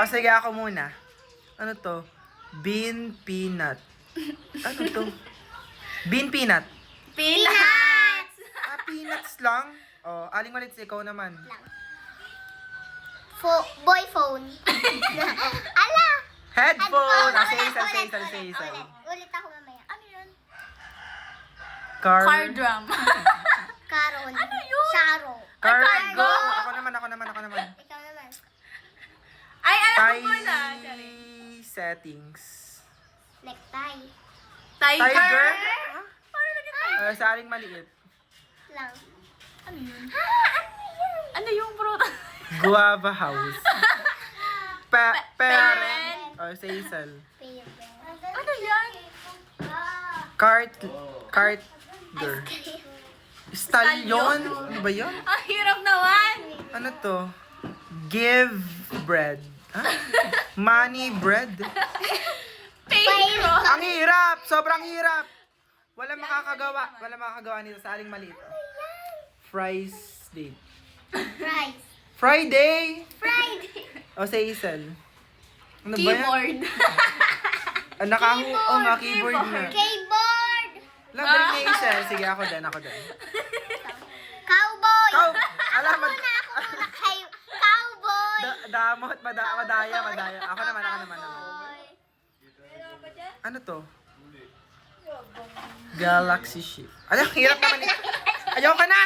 O, sige ako muna. Ano to? Bean peanut. Ano to? Bean peanut. Peanuts! Ah, peanuts lang? O, Aling Maliit, ikaw naman. Lang. Boy phone. Ala! Headphone! Ah, say Ulit, isa, say ulit, isa, say ulit, isa. ulit. Ulit ako mamaya. Ano yun? Car... Car drum. Caron. Ano yun? Sharo. Cargo! Ako naman. Ikaw naman. Ay, alam Tie ko na. Sorry. settings. Necktie. Tiger? Tiger? Paano naging tiger? Sa Aling Maliit. Lang. Ano yun? Ah, ano yun? Ano yung fruit? Guava house. Parent. Parent. O, say isal. Paper. Ano yan? Carter. Stallion? Ano ba yun? Ang hirap naman. Ano to? Give bread. Ha? Money bread. Pedro. Ang hirap! Sobrang hirap! Walang makakagawa nito sa Aling Maliit. Fries date. Fries. Friday! Friday. O, say isal. Ano ba yan? Keyboard. Ah, oo nga, keyboard na. Keyboard. Balik na isal. Sige, ako din. Cowboy. Alam, Ako na cowboy. damot, madaya. Ako naman. Ano to? Galaxy ship. Ano, hirap naman eh. Ayaw ka na!